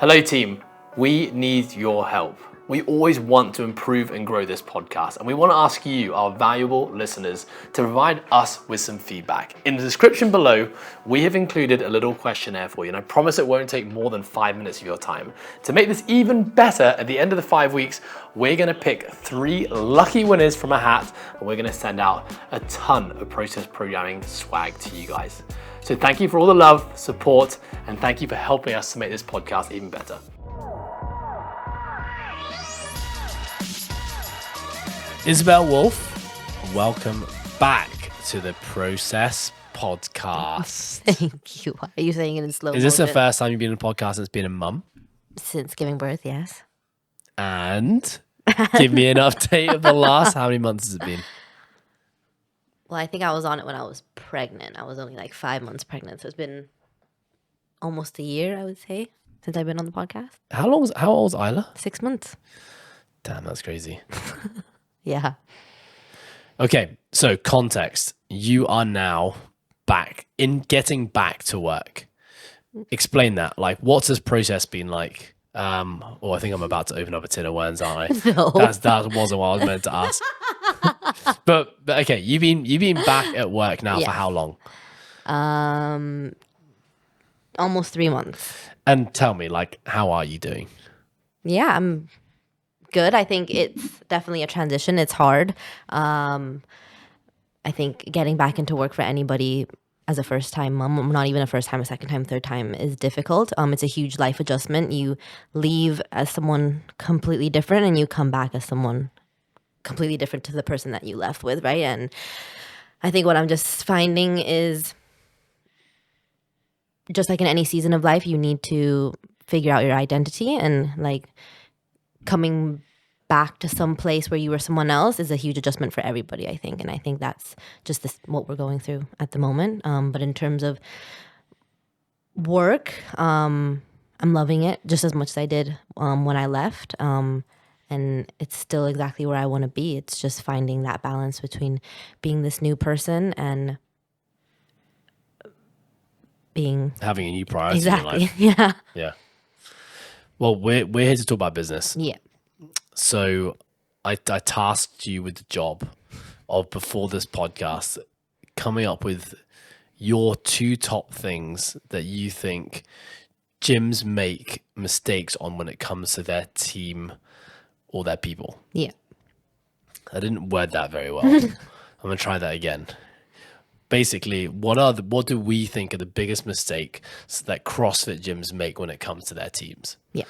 Hello team, we need your help. We always want to improve and grow this podcast, and we want to ask you, our valuable listeners, to provide us with some feedback. In the description below, we have included a little questionnaire for you, and I promise it won't take more than 5 minutes of your time. To make this even better, at the end of the 5 weeks, we're going to pick 3 lucky winners from a hat, and we're going to send out a ton of process programming swag to you guys. So thank you for all the love, support, and thank you for helping us to make this podcast even better. Isabel Wolf, welcome back to the Process Podcast. Thank you. Why are you saying it in slow motion? Is this the first time you've been in a podcast since being a mum? Since giving birth, yes. And give me an update of the last, how many months has it been? Well, I think I was on it when I was pregnant. I was only like 5 months pregnant. So it's been almost a year, I would say, since I've been on the podcast. How old was Isla? 6 months. Damn, that's crazy. Yeah. Okay, so context. You are now getting back to work. Explain that. Like, what's this process been like? I think I'm about to open up a tin of worms, aren't I? No. That wasn't what I was meant to ask. but okay, you've been back at work now for how long? Almost 3 months. And tell me, like, how are you doing? Yeah, I'm good. I think it's definitely a transition. It's hard. I think getting back into work for anybody as a first-time mom, not even a first time, a second time, third time, is difficult. It's a huge life adjustment. You leave as someone completely different and you come back as someone completely different to the person that you left with, right? And I think what I'm just finding is, just like in any season of life, you need to figure out your identity, and like coming back to some place where you were someone else is a huge adjustment for everybody, I think. And I think that's just what we're going through at the moment. But in terms of work, I'm loving it just as much as I did when I left. And it's still exactly where I want to be. It's just finding that balance between being this new person and having a new priority exactly in life. Yeah. Well, we're here to talk about business. Yeah. So I tasked you with the job of, before this podcast, coming up with your 2 top things that you think gyms make mistakes on when it comes to their team or their people. Yeah. I didn't word that very well. I'm gonna try that again. Basically, what do we think are the biggest mistakes that CrossFit gyms make when it comes to their teams? Yeah.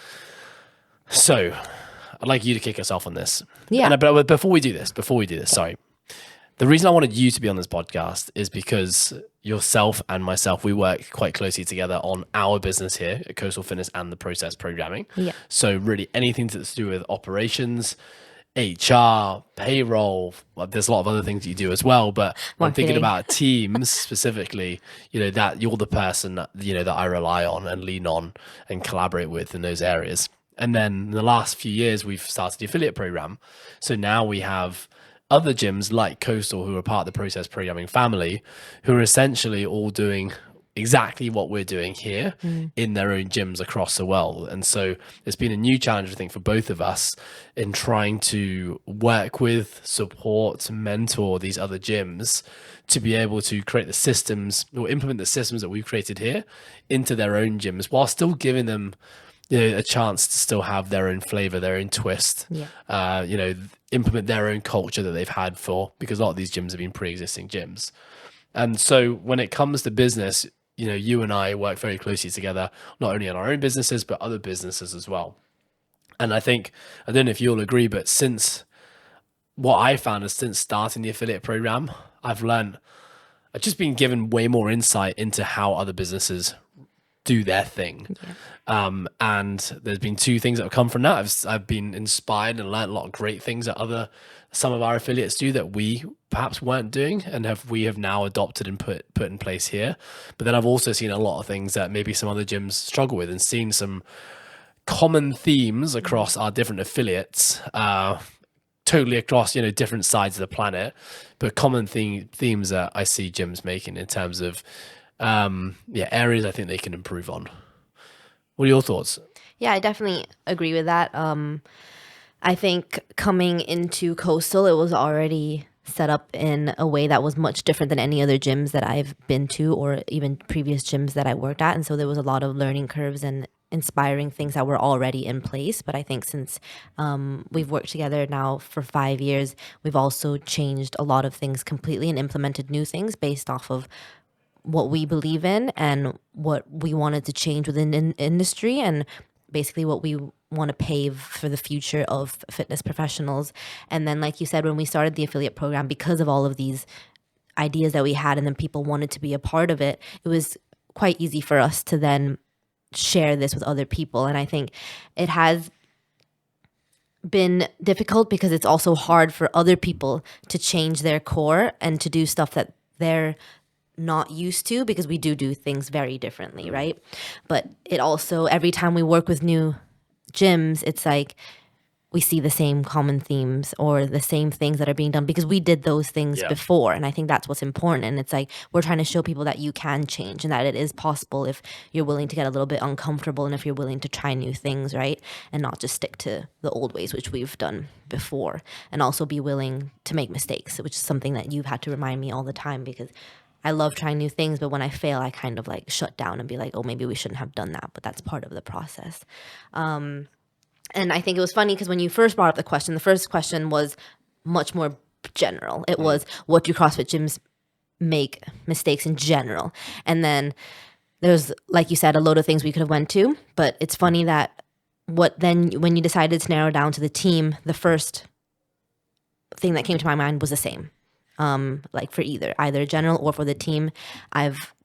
So I'd like you to kick us off on this. Yeah. But before we do this, sorry. The reason I wanted you to be on this podcast is because yourself and myself, we work quite closely together on our business here at Coastal Fitness and the process programming. Yeah. So really anything that's to do with operations, HR, payroll, well, there's a lot of other things you do as well. But when I'm thinking about teams specifically, that you're the person that, that I rely on and lean on and collaborate with in those areas. And then in the last few years, we've started the affiliate program. So now we have other gyms like Coastal who are part of the process programming family, who are essentially all doing exactly what we're doing here in their own gyms across the world. And so it's been a new challenge, I think, for both of us in trying to work with, support, mentor these other gyms to be able to create the systems or implement the systems that we've created here into their own gyms while still giving them a chance to still have their own flavor, their own twist, implement their own culture that they've had because a lot of these gyms have been pre-existing gyms. And so when it comes to business, you and I work very closely together, not only on our own businesses, but other businesses as well. And I don't know if you'll agree, but what I found is since starting the affiliate program, I've just been given way more insight into how other businesses do their thing. Yeah. And there's been 2 things that have come from that. I've been inspired and learned a lot of great things that some of our affiliates do that we perhaps weren't doing and we have now adopted and put in place here. But then I've also seen a lot of things that maybe some other gyms struggle with, and seen some common themes across our different affiliates, totally across, different sides of the planet, but common themes that I see gyms making in terms of areas I think they can improve on. What are your thoughts? Yeah, I definitely agree with that. I think coming into Coastal, it was already set up in a way that was much different than any other gyms that I've been to or even previous gyms that I worked at. And so there was a lot of learning curves and inspiring things that were already in place. But I think since we've worked together now for 5 years, we've also changed a lot of things completely and implemented new things based off of what we believe in and what we wanted to change within the industry, and basically what we want to pave for the future of fitness professionals. And then, like you said, when we started the affiliate program, because of all of these ideas that we had and then people wanted to be a part of it, it was quite easy for us to then share this with other people. And I think it has been difficult because it's also hard for other people to change their core and to do stuff that they're not used to, because we do things very differently, right? But it also, every time we work with new gyms, it's like we see the same common themes or the same things that are being done because we did those things before. And I think that's what's important. And it's like we're trying to show people that you can change and that it is possible if you're willing to get a little bit uncomfortable and if you're willing to try new things, right? And not just stick to the old ways, which we've done before. And also be willing to make mistakes, which is something that you've had to remind me all the time, because I love trying new things, but when I fail, I kind of like shut down and be like, oh, maybe we shouldn't have done that. But that's part of the process. And I think it was funny because when you first brought up the first question was much more general. It was, what do CrossFit gyms make mistakes in general? And then there's, like you said, a load of things we could have went to. But it's funny that when you decided to narrow down to the team, the first thing that came to my mind was the same. Like for either general or for the team,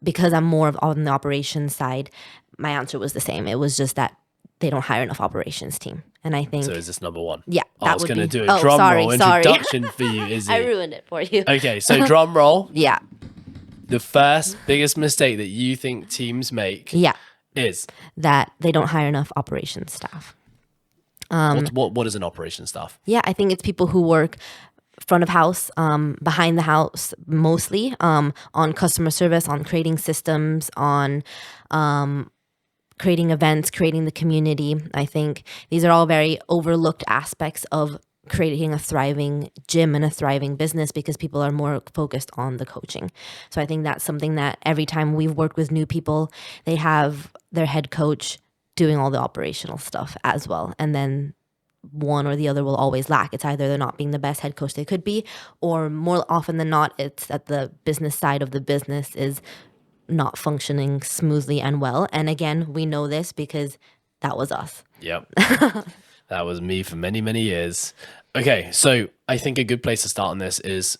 because I'm more on the operations side, my answer was the same. It was just that they don't hire enough operations team. And I think... So is this number one? Yeah. I was going to do a drum roll introduction for you, Izzy. I ruined it for you. Okay, so drum roll. Yeah. The first biggest mistake that you think teams make is? That they don't hire enough operations staff. What is an operations staff? Yeah, I think it's people who work front of house, behind the house, mostly on customer service, on creating systems, on creating events, creating the community. I think these are all very overlooked aspects of creating a thriving gym and a thriving business because people are more focused on the coaching. So I think that's something that every time we've worked with new people, they have their head coach doing all the operational stuff as well. And then one or the other will always lack. It's either they're not being the best head coach they could be, or more often than not, it's that the business side of the business is not functioning smoothly and well. And again, we know this because that was us. Yep. That was me for many, many years. Okay, so I think a good place to start on this is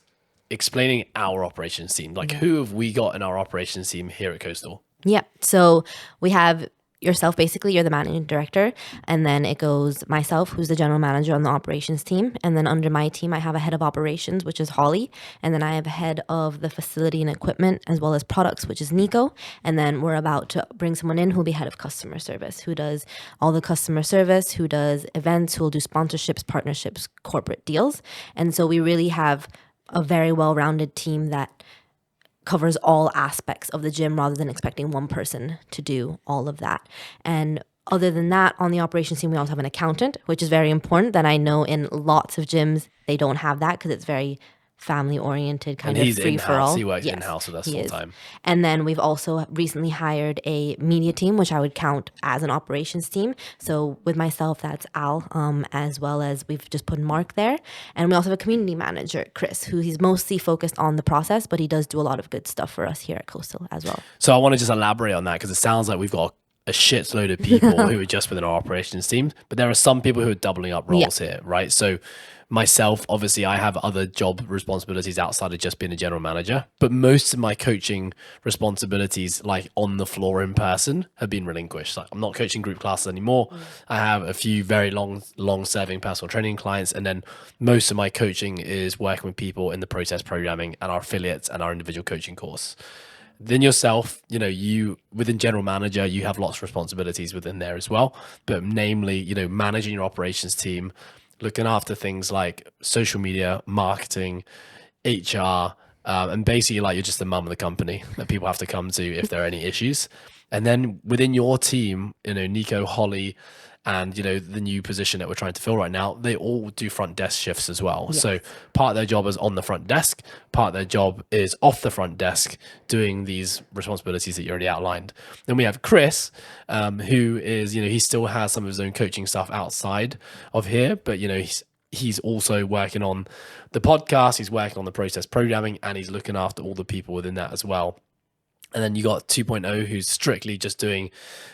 explaining our operations team. Like, who have we got in our operations team here at Coastal? Yeah. So we have yourself, basically. You're the managing director. And then it goes myself, who's the general manager on the operations team. And then under my team, I have a head of operations, which is Holly. And then I have a head of the facility and equipment, as well as products, which is Nico. And then we're about to bring someone in who'll be head of customer service, who does all the customer service, who does events, who will do sponsorships, partnerships, corporate deals. And so we really have a very well-rounded team that covers all aspects of the gym rather than expecting one person to do all of that. And other than that, on the operations team, we also have an accountant, which is very important, that I know in lots of gyms, they don't have that because it's very family-oriented, kind of free for all. He works in-house with us full time. And then we've also recently hired a media team, which I would count as an operations team. So with myself, that's Al, as well as we've just put Mark there. And we also have a community manager, Chris, who he's mostly focused on the process, but he does do a lot of good stuff for us here at Coastal as well. So I want to just elaborate on that because it sounds like we've got a shitload of people who are just within our operations team, but there are some people who are doubling up roles here, right? So myself, obviously, I have other job responsibilities outside of just being a general manager, but most of my coaching responsibilities, like on the floor in person, have been relinquished. Like, I'm not coaching group classes anymore. I have a few very long-serving personal training clients, and then most of my coaching is working with people in the process programming and our affiliates and our individual coaching course. Then yourself, you within general manager, you have lots of responsibilities within there as well, but namely, managing your operations team, looking after things like social media, marketing, HR, and basically like you're just the mum of the company that people have to come to if there are any issues. And then within your team, Nico, Holly, and the new position that we're trying to fill right now, they all do front desk shifts as well. Yes. So part of their job is on the front desk, part of their job is off the front desk doing these responsibilities that you already outlined. Then we have Chris, who is, he still has some of his own coaching stuff outside of here, but he's also working on the podcast, he's working on the process programming, and he's looking after all the people within that as well. And then you got 2.0, who's strictly just doing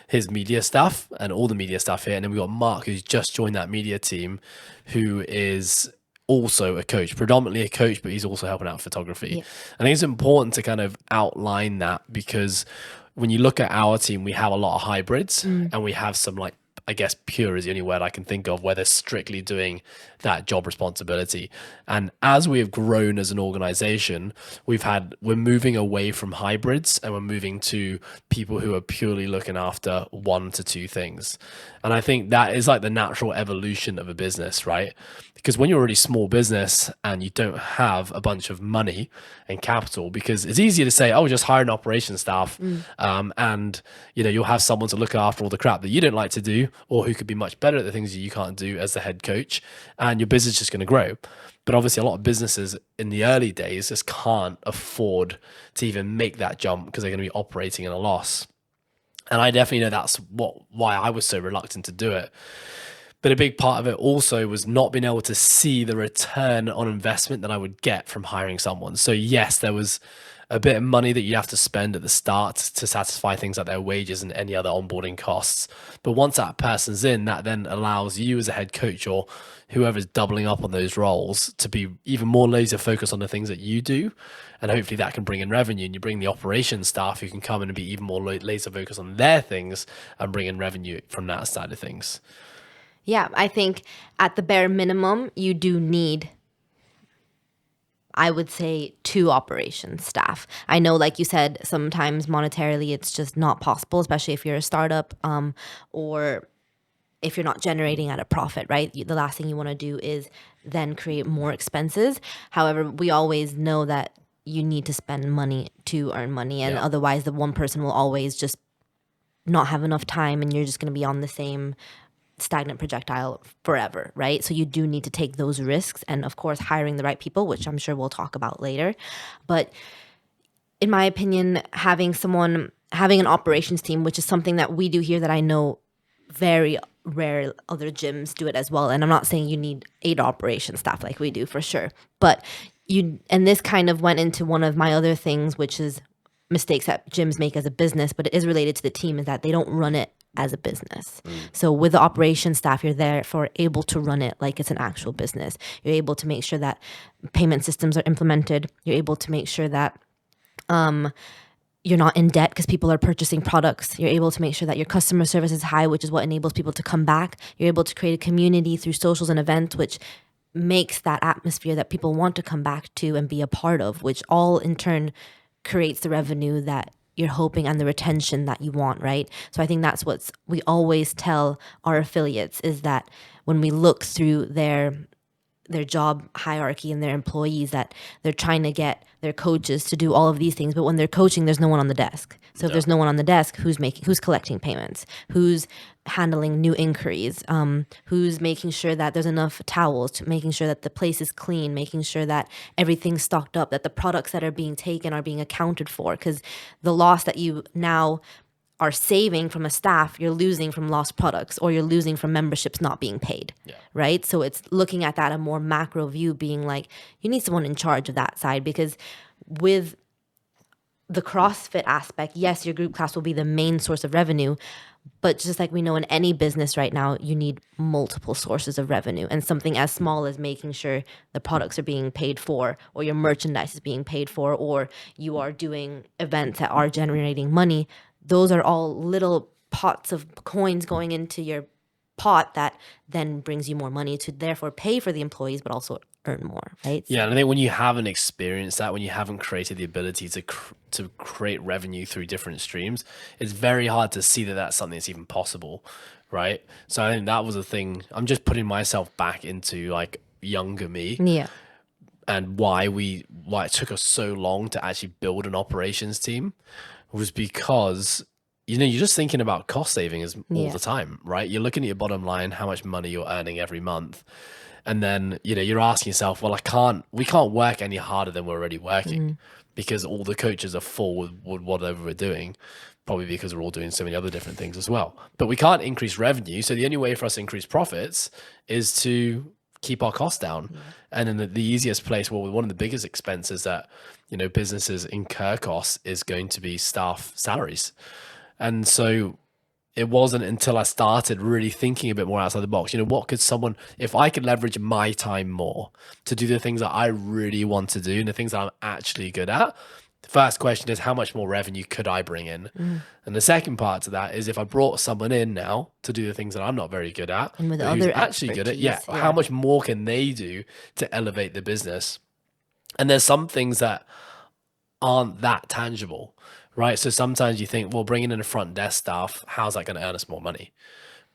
his media stuff and all the media stuff here. And then we got Mark, who's just joined that media team, who is also a coach, predominantly a coach, but he's also helping out photography. Yeah. I think it's important to kind of outline that, because when you look at our team, we have a lot of hybrids and we have some, like, I guess pure is the only word I can think of, where they're strictly doing that job responsibility. And as we have grown as an organization, we're moving away from hybrids and we're moving to people who are purely looking after 1 to 2 things. And I think that is like the natural evolution of a business, right? Because when you're already small business and you don't have a bunch of money and capital, because it's easier to say, oh, just hire an operations staff and you'll have someone to look after all the crap that you don't like to do, or who could be much better at the things that you can't do as the head coach, and your business is just going to grow. But obviously a lot of businesses in the early days just can't afford to even make that jump because they're going to be operating in a loss. And I definitely know that's why I was so reluctant to do it. But a big part of it also was not being able to see the return on investment that I would get from hiring someone. So yes, there was a bit of money that you have to spend at the start to satisfy things like their wages and any other onboarding costs. But once that person's in, that then allows you as a head coach or whoever's doubling up on those roles to be even more laser focused on the things that you do. And hopefully that can bring in revenue, and you bring the operations staff who can come in and be even more laser focused on their things and bring in revenue from that side of things. Yeah, I think at the bare minimum, you do need, I would say, 2 operations staff. I know, like you said, sometimes monetarily it's just not possible, especially if you're a startup or if you're not generating at a profit, right? The last thing you want to do is then create more expenses. However, we always know that you need to spend money to earn money, and otherwise the one person will always just not have enough time, and you're just going to be on the same stagnant projectile forever, right? So you do need to take those risks, and of course hiring the right people, which I'm sure we'll talk about later. But in my opinion, having an operations team, which is something that we do here that I know very rare other gyms do it as well. And I'm not saying you need 8 operations staff like we do, for sure. But and this kind of went into one of my other things, which is mistakes that gyms make as a business, but it is related to the team, is that they don't run it as a business. So with the operations staff, you're therefore able to run it like it's an actual business. You're able to make sure that payment systems are implemented. You're able to make sure that you're not in debt because people are purchasing products. You're able to make sure that your customer service is high, which is what enables people to come back. You're able to create a community through socials and events, which makes that atmosphere that people want to come back to and be a part of, which all in turn creates the revenue that you're hoping and the retention that you want, right? So I think that's what we always tell our affiliates, is that when we look through their job hierarchy and their employees, that they're trying to get their coaches to do all of these things, but when they're coaching, there's no one on the desk. So if there's no one on the desk, who's collecting payments, who's handling new inquiries, who's making sure that there's enough towels, making sure that the place is clean, making sure that everything's stocked up, that the products that are being taken are being accounted for, because the loss that you now are saving from a staff, you're losing from lost products, or you're losing from memberships not being paid, right? So it's looking at that a more macro view, being like, you need someone in charge of that side, because with the CrossFit aspect, yes, your group class will be the main source of revenue, but just like we know in any business right now, you need multiple sources of revenue, and something as small as making sure the products are being paid for, or your merchandise is being paid for, or you are doing events that are generating money. Those are all little pots of coins going into your pot that then brings you more money to therefore pay for the employees, but also earn more, right? Yeah, and I think when you haven't experienced that, when you haven't created the ability to create revenue through different streams, it's very hard to see that that's something that's even possible, right? So I think that was a thing. I'm just putting myself back into like younger me. Yeah. And why it took us so long to actually build an operations team was because you're just thinking about cost savings all Yeah. the time, right? You're looking at your bottom line, how much money you're earning every month. And then, you're asking yourself, well, we can't work any harder than we're already working because all the coaches are full with whatever we're doing, probably because we're all doing so many other different things as well. But we can't increase revenue. So the only way for us to increase profits is to keep our costs down. And then the easiest place, well, one of the biggest expenses that, businesses incur costs is going to be staff salaries. And so it wasn't until I started really thinking a bit more outside the box, what could if I could leverage my time more to do the things that I really want to do and the things that I'm actually good at, the first question is, how much more revenue could I bring in? And the second part to that is, if I brought someone in now to do the things that I'm not very good at, And with but who's other actually good at, expertise, how much more can they do to elevate the business? And there's some things that aren't that tangible, right? So sometimes you think, well, bringing in a front desk staff, how's that going to earn us more money?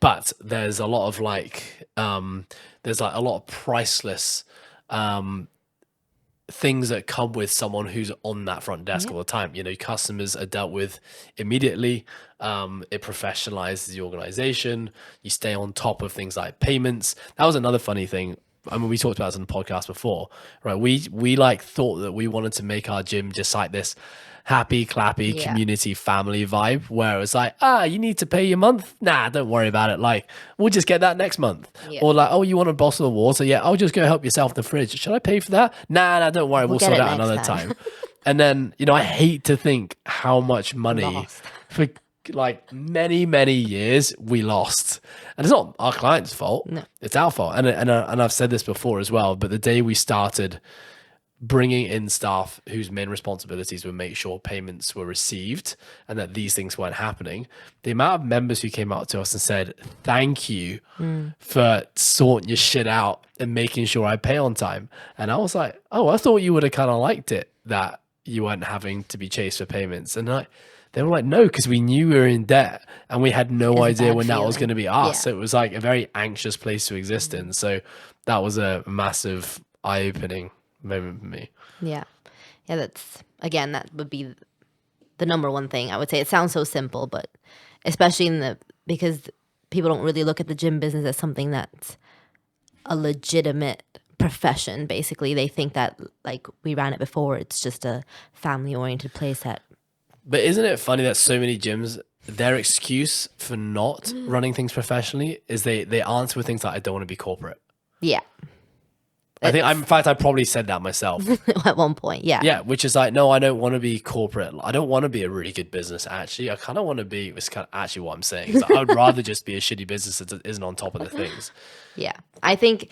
But there's a lot of a lot of priceless things that come with someone who's on that front desk all the time. Customers are dealt with immediately. It professionalizes the organization. You stay on top of things like payments. That was another funny thing. I mean, we talked about this on the podcast before, right? We thought that we wanted to make our gym just like this happy, clappy community family vibe, where it's like, you need to pay your month? Nah, don't worry about it. Like, we'll just get that next month. Or like, oh, you want a bottle of water? Yeah, I'll just go help yourself in the fridge. Should I pay for that? Nah, don't worry. We'll sort it out another time. And then, I hate to think how much money for like many, many years we lost. And it's not our client's fault. No. It's our fault. And I've said this before as well, but the day we started bringing in staff whose main responsibilities were make sure payments were received and that these things weren't happening, the amount of members who came out to us and said, thank you for sorting your shit out and making sure I pay on time. And I was like, oh, I thought you would have kind of liked it that you weren't having to be chased for payments. And they were like, no, because we knew we were in debt and we had no idea when that was going to be us. So it was like a very anxious place to exist in. So that was a massive eye-opening moment for me. Yeah, that would be the number one thing I would say. It sounds so simple, but especially because people don't really look at the gym business as something that's a legitimate profession. Basically, they think that like we ran it before, it's just a family oriented place that. But isn't it funny that so many gyms, their excuse for not running things professionally is they answer with things like, I don't want to be corporate. Yeah. In fact, I probably said that myself. At one point, yeah. Yeah, which is like, no, I don't want to be corporate. I don't want to be a really good business, actually. I kind of want to be, it's kind of actually what I'm saying. Is I would rather just be a shitty business that isn't on top of the things. Yeah. I think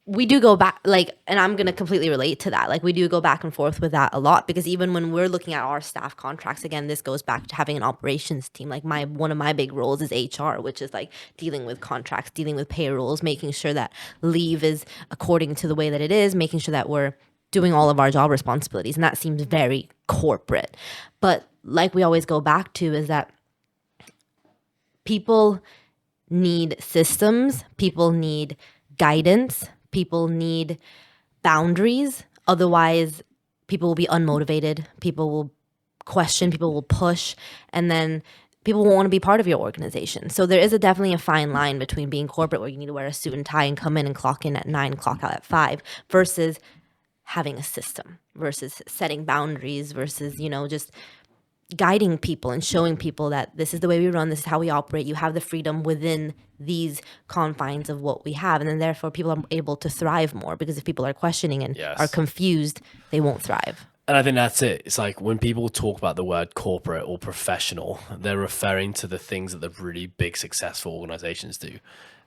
we do go back, and I'm going to completely relate to that. Like, we do go back and forth with that a lot, because even when we're looking at our staff contracts, again, this goes back to having an operations team. Like, one of my big roles is HR, which is like dealing with contracts, dealing with payrolls, making sure that leave is according to the way that it is, making sure that we're doing all of our job responsibilities. And that seems very corporate. But like we always go back to is that people need systems, people need guidance, people need boundaries. Otherwise, people will be unmotivated. People will question. People will push. And then people won't want to be part of your organization. So there is definitely a fine line between being corporate, where you need to wear a suit and tie and come in and clock in at 9, clock out at 5, versus having a system, versus setting boundaries, versus, just guiding people and showing people that this is the way we run, this is how we operate. You have the freedom within these confines of what we have. And then therefore people are able to thrive more, because if people are questioning and are confused, they won't thrive. And I think that's it. It's like when people talk about the word corporate or professional, they're referring to the things that the really big successful organizations do.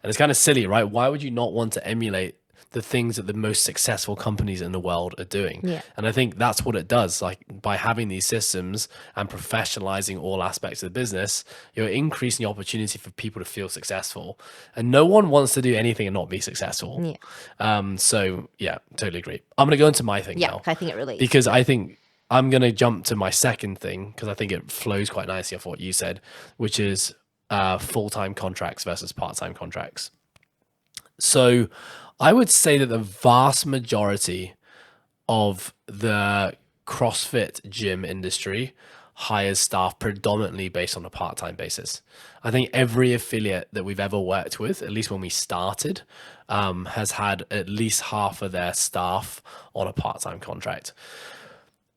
And it's kind of silly, right? Why would you not want to emulate the things that the most successful companies in the world are doing? Yeah. And I think that's what it does. Like, by having these systems and professionalizing all aspects of the business, you're increasing the opportunity for people to feel successful. And no one wants to do anything and not be successful. Yeah. So yeah, totally agree. I'm going to go into my thing now. I think it relates. Because I think I'm going to jump to my second thing, because I think it flows quite nicely off what you said, which is full-time contracts versus part-time contracts. So I would say that the vast majority of the CrossFit gym industry hires staff predominantly based on a part-time basis. I think every affiliate that we've ever worked with, at least when we started, has had at least half of their staff on a part-time contract.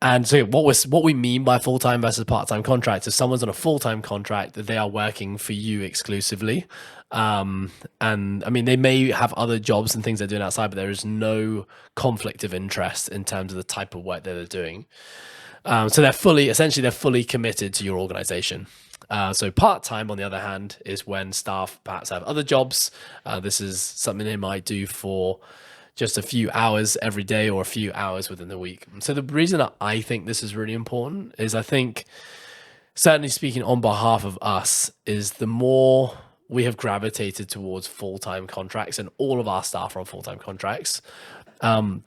And so what we mean by full-time versus part-time contract is someone's on a full-time contract that they are working for you exclusively. And I mean, they may have other jobs and things they're doing outside, but there is no conflict of interest in terms of the type of work that they're doing. So they're fully committed to your organization. So part-time, on the other hand, is when staff perhaps have other jobs. This is something they might do for just a few hours every day or a few hours within the week. So the reason that I think this is really important is I think, certainly speaking on behalf of us, is the more we have gravitated towards full-time contracts and all of our staff are on full-time contracts,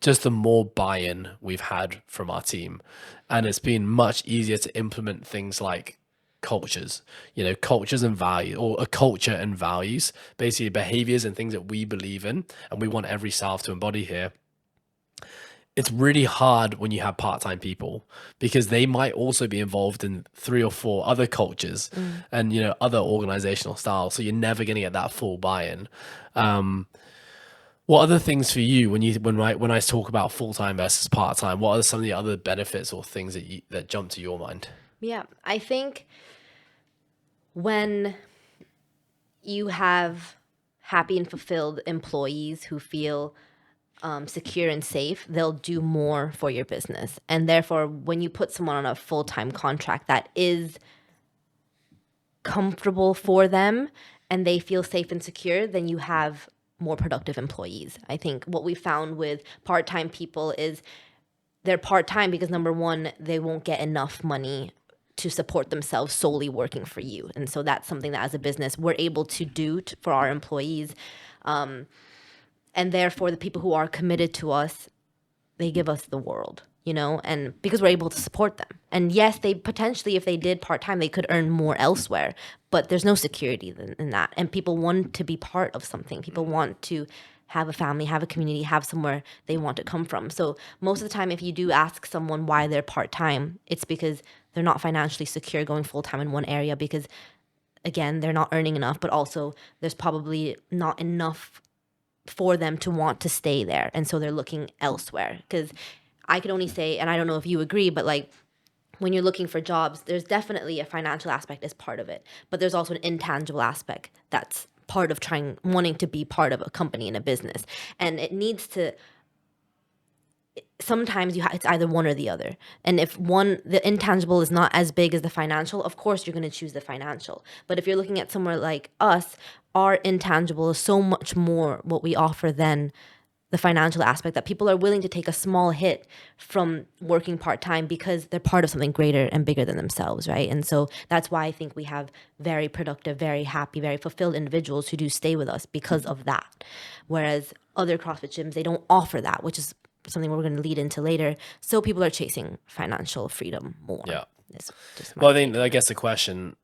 just the more buy-in we've had from our team. And it's been much easier to implement things like cultures and values, or a culture and values, basically behaviors and things that we believe in and we want every staff to embody here. It's really hard when you have part-time people because they might also be involved in 3 or 4 other cultures and other organizational styles, so you're never going to get that full buy-in. What other things for you when I talk about full-time versus part-time, what are some of the other benefits or things that jump to your mind? Yeah, I think when you have happy and fulfilled employees who feel secure and safe, they'll do more for your business. And therefore, when you put someone on a full-time contract that is comfortable for them and they feel safe and secure, then you have more productive employees. I think what we found with part-time people is they're part-time because, number one, they won't get enough money to support themselves solely working for you. And so that's something that as a business we're able to do for our employees. And therefore the people who are committed to us, they give us the world, and because we're able to support them. And yes, they potentially, if they did part-time, they could earn more elsewhere, but there's no security in that. And people want to be part of something. People want to have a family, have a community, have somewhere they want to come from. So most of the time, if you do ask someone why they're part-time, it's because they're not financially secure going full-time in one area because, again, they're not earning enough, but also there's probably not enough for them to want to stay there. And so they're looking elsewhere. Because I can only say, and I don't know if you agree, but like when you're looking for jobs, there's definitely a financial aspect as part of it, but there's also an intangible aspect that's part of wanting to be part of a company and a business. And it needs to, sometimes it's either one or the other. And if the intangible is not as big as the financial, of course you're going to choose the financial. But if you're looking at somewhere like us, our intangible is so much more what we offer than the financial aspect, that people are willing to take a small hit from working part-time because they're part of something greater and bigger than themselves, right? And so that's why I think we have very productive, very happy, very fulfilled individuals who do stay with us because of that. Whereas other CrossFit gyms, they don't offer that, which is something we're going to lead into later. So people are chasing financial freedom more. Yeah. Well, I guess the question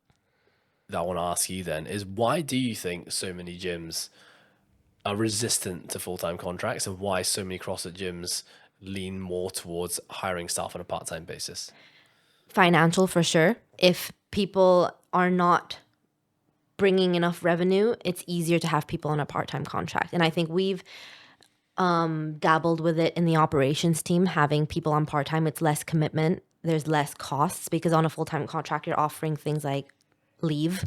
that I want to ask you then is, why do you think so many gyms are resistant to full-time contracts, and why so many CrossFit gyms lean more towards hiring staff on a part-time basis? Financial, for sure. If people are not bringing enough revenue, it's easier to have people on a part-time contract. And I think we've dabbled with it in the operations team, having people on part-time. It's less commitment. There's less costs because on a full-time contract, you're offering things like leave,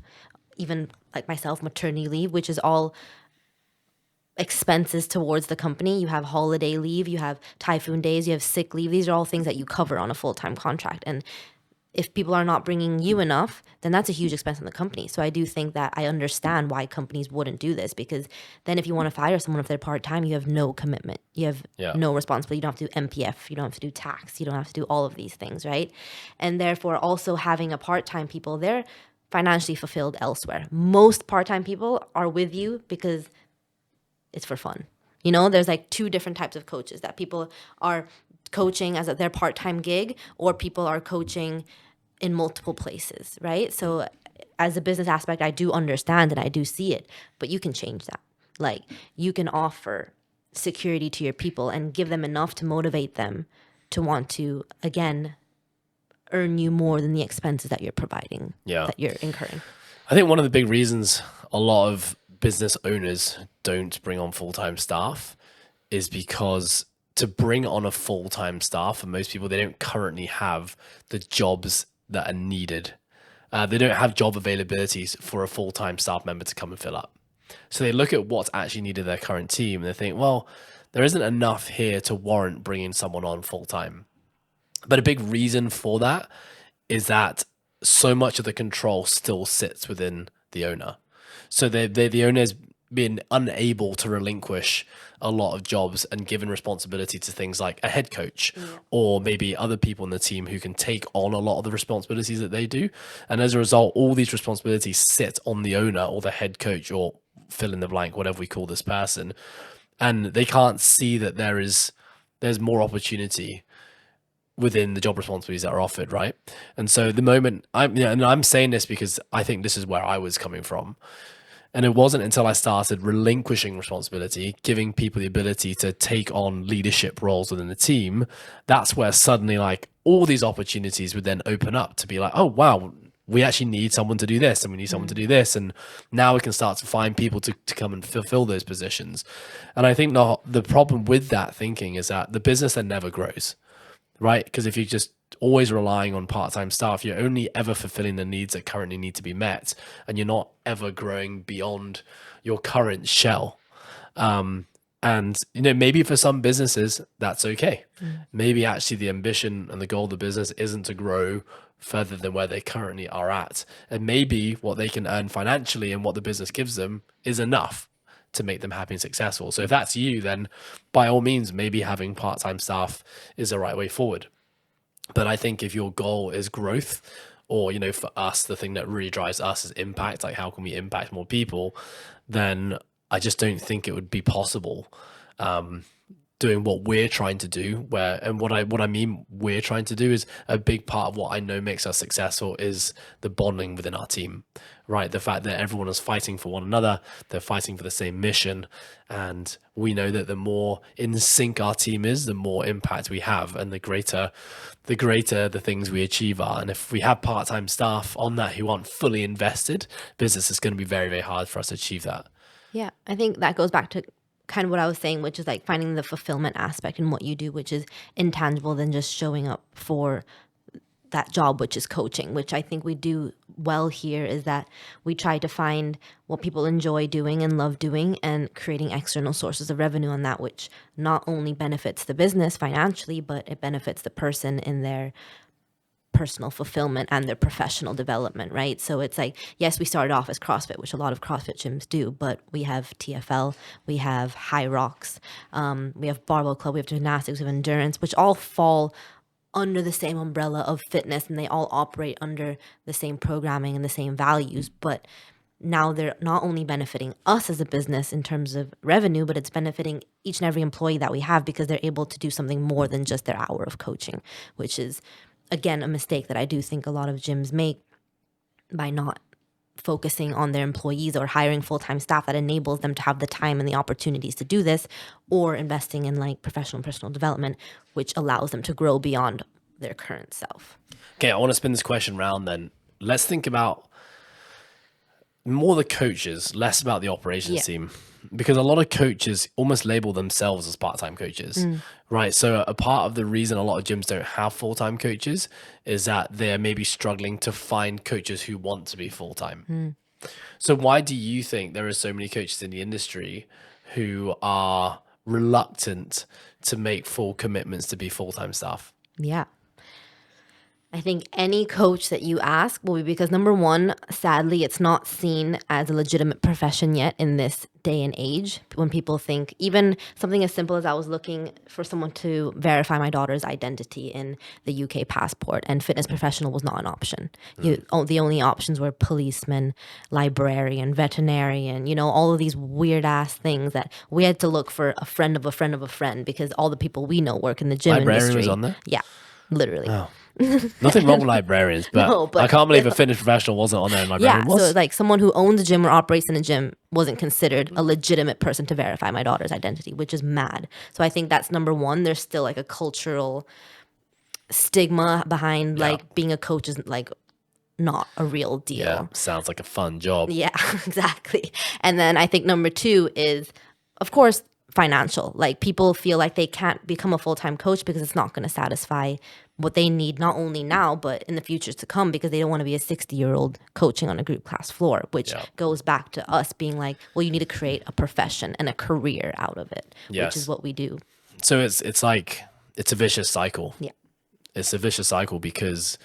even like myself, maternity leave, which is all expenses towards the company. You have holiday leave, you have typhoon days, you have sick leave. These are all things that you cover on a full-time contract. And if people are not bringing you enough, then that's a huge expense on the company. So I do think that I understand why companies wouldn't do this, because then if you want to fire someone if they're part-time, you have no commitment. You have no responsibility. You don't have to do MPF. You don't have to do tax. You don't have to do all of these things, right? And therefore also having a part-time people, they're financially fulfilled elsewhere. Most part-time people are with you because it's for fun. There's like 2 different types of coaches, that people are coaching as their part-time gig, or people are coaching in multiple places, right? So as a business aspect, I do understand and I do see it, but you can change that. Like, you can offer security to your people and give them enough to motivate them to want to, again, earn you more than the expenses that you're providing, that you're incurring. I think one of the big reasons a lot of business owners don't bring on full-time staff is because to bring on a full-time staff, for most people, they don't currently have the jobs that are needed. They don't have job availabilities for a full-time staff member to come and fill up. So they look at what's actually needed in their current team and they think, well, there isn't enough here to warrant bringing someone on full-time. But a big reason for that is that so much of the control still sits within the owner. So the owner's been unable to relinquish a lot of jobs and given responsibility to things like a head coach or maybe other people in the team who can take on a lot of the responsibilities that they do. And as a result, all these responsibilities sit on the owner or the head coach or fill in the blank, whatever we call this person. And they can't see that there's more opportunity within the job responsibilities that are offered, right? And so the moment I'm saying this because I think this is where I was coming from. And it wasn't until I started relinquishing responsibility, giving people the ability to take on leadership roles within the team, that's where suddenly like all these opportunities would then open up to be like, oh, wow, we actually need someone to do this and we need someone to do this. And now we can start to find people to come and fulfill those positions. And I think the problem with that thinking is that the business then never grows, right? Because if you're just always relying on part-time staff, you're only ever fulfilling the needs that currently need to be met, and you're not ever growing beyond your current shell. And maybe for some businesses that's okay. Maybe actually the ambition and the goal of the business isn't to grow further than where they currently are at, and maybe what they can earn financially and what the business gives them is enough to make them happy and successful. So if that's you, then by all means, maybe having part-time staff is the right way forward. But I think if your goal is growth, or, for us, the thing that really drives us is impact, like how can we impact more people, then I just don't think it would be possible doing what we're trying to do. What I mean we're trying to do is a big part of what I know makes us successful is the bonding within our team, right? The fact that everyone is fighting for one another, they're fighting for the same mission, and we know that the more in sync our team is, the more impact we have, and the greater the things we achieve are. And if we have part-time staff on that who aren't fully invested, business is going to be very, very hard for us to achieve that. Yeah, I think that goes back to kind of what I was saying, which is like finding the fulfillment aspect in what you do, which is intangible than just showing up for that job, which is coaching, which I think we do well here, is that we try to find what people enjoy doing and love doing and creating external sources of revenue on that, which not only benefits the business financially, but it benefits the person in their personal fulfillment and their professional development, right? So it's like, yes, we started off as CrossFit, which a lot of CrossFit gyms do, but we have TFL, we have High Rocks, we have Barbell Club, we have gymnastics, we have endurance, which all fall under the same umbrella of fitness, and they all operate under the same programming and the same values. But now they're not only benefiting us as a business in terms of revenue, but it's benefiting each and every employee that we have, because they're able to do something more than just their hour of coaching, which is, again, a mistake that I do think a lot of gyms make by not focusing on their employees or hiring full-time staff that enables them to have the time and the opportunities to do this, or investing in like professional and personal development, which allows them to grow beyond their current self. Okay, I want to spin this question round then. Let's think about more the coaches, less about the operations team, because a lot of coaches almost label themselves as part-time coaches, right? So a part of the reason a lot of gyms don't have full-time coaches is that they're maybe struggling to find coaches who want to be full-time. So why do you think there are so many coaches in the industry who are reluctant to make full commitments to be full-time staff? Yeah. I think any coach that you ask will be because, number one, sadly, it's not seen as a legitimate profession yet in this day and age. When people think, even something as simple as I was looking for someone to verify my daughter's identity in the UK passport, and fitness professional was not an option. The only options were policeman, librarian, veterinarian, all of these weird ass things that we had to look for a friend of a friend of a friend, because all the people we know work in the gym librarian industry. Was on there? Yeah, literally. Oh. Nothing wrong with librarians, but I can't believe a fitness professional wasn't on there and librarian was. So like someone who owns a gym or operates in a gym wasn't considered a legitimate person to verify my daughter's identity, which is mad. So I think that's number one. There's still like a cultural stigma behind like being a coach is like not a real deal. Yeah, sounds like a fun job. Yeah, exactly. And then I think number two is, of course, financial. Like people feel like they can't become a full-time coach because it's not going to satisfy what they need, not only now, but in the future to come, because they don't want to be a 60-year-old coaching on a group class floor, which goes back to us being like, well, you need to create a profession and a career out of it, which is what we do. So it's like, it's a vicious cycle. Yeah. It's a vicious cycle because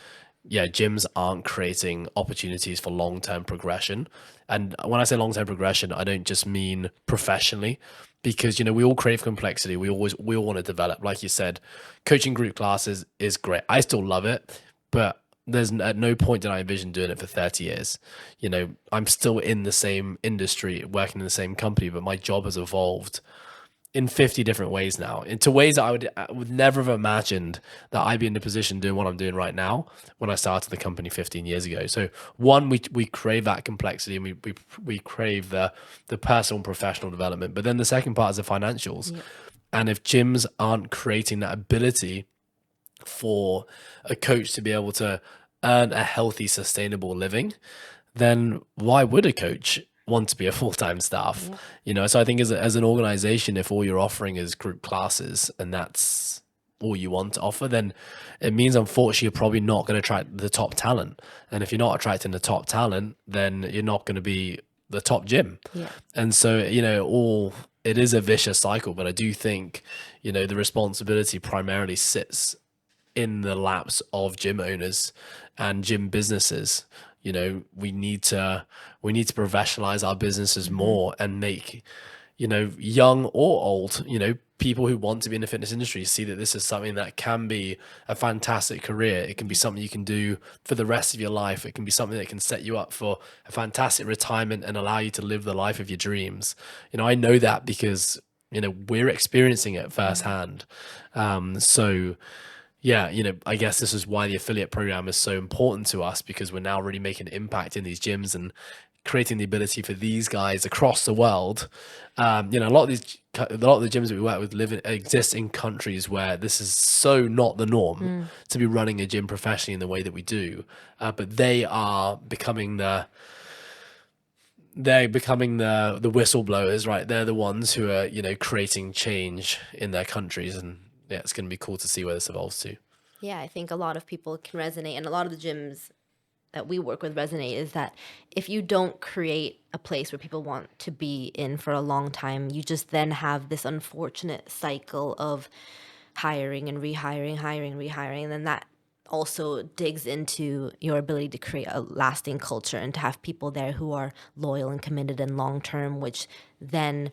gyms aren't creating opportunities for long-term progression. And when I say long-term progression, I don't just mean professionally, because, you know, we all crave complexity. We all want to develop. Like you said, coaching group classes is great. I still love it, but there's at no point did I envision doing it for 30 years. You know, I'm still in the same industry, working in the same company, but my job has evolved in 50 different ways now, into ways that I would never have imagined that I'd be in the position doing what I'm doing right now when I started the company 15 years ago. So one, we crave that complexity, and we crave the personal and professional development. But then the second part is the financials. Yeah. And if gyms aren't creating that ability for a coach to be able to earn a healthy, sustainable living, then why would a coach want to be a full-time staff? You know, so I think as an organization, if all you're offering is group classes and that's all you want to offer, then it means unfortunately you're probably not going to attract the top talent. And if you're not attracting the top talent, then you're not going to be the top gym. And so, you know, it is a vicious cycle, but I do think, you know, the responsibility primarily sits in the laps of gym owners and gym businesses. You know, we need to professionalize our businesses more and make, you know, young or old, you know, people who want to be in the fitness industry see that this is something that can be a fantastic career. It can be something you can do for the rest of your life. It can be something that can set you up for a fantastic retirement and allow you to live the life of your dreams. You know, I know that because, you know, we're experiencing it firsthand. So yeah, you know, I guess this is why the affiliate program is so important to us, because we're now really making an impact in these gyms and creating the ability for these guys across the world. You know, a lot of the gyms that we work with exist in countries where this is so not the norm to be running a gym professionally in the way that we do. But they are becoming the whistleblowers, right? They're the ones who are, you know, creating change in their countries, and yeah, it's going to be cool to see where this evolves to. Yeah, I think a lot of people can resonate, and a lot of the gyms that we work with resonate, is that if you don't create a place where people want to be in for a long time, you just then have this unfortunate cycle of hiring and rehiring, hiring, rehiring, and then that also digs into your ability to create a lasting culture and to have people there who are loyal and committed and long-term, which then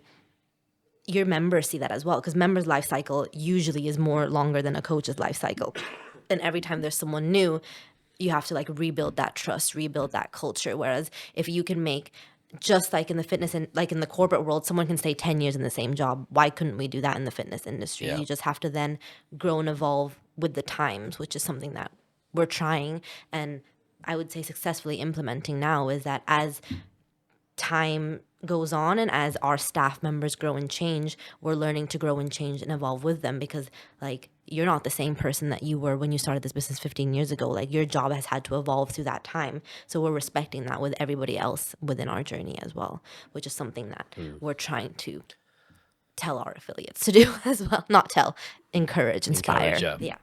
your members see that as well, because members' life cycle usually is more longer than a coach's life cycle. And every time there's someone new, you have to like rebuild that trust, rebuild that culture. Whereas if you can make, just like in the fitness and like in the corporate world, someone can stay 10 years in the same job. Why couldn't we do that in the fitness industry? You just have to then grow and evolve with the times, which is something that we're trying, and I would say successfully implementing now, is that as time goes on and as our staff members grow and change, we're learning to grow and change and evolve with them, because like you're not the same person that you were when you started this business 15 years ago. Like your job has had to evolve through that time. So we're respecting that with everybody else within our journey as well, which is something that we're trying to tell our affiliates to do as well. Not tell, encourage, inspire. Yeah.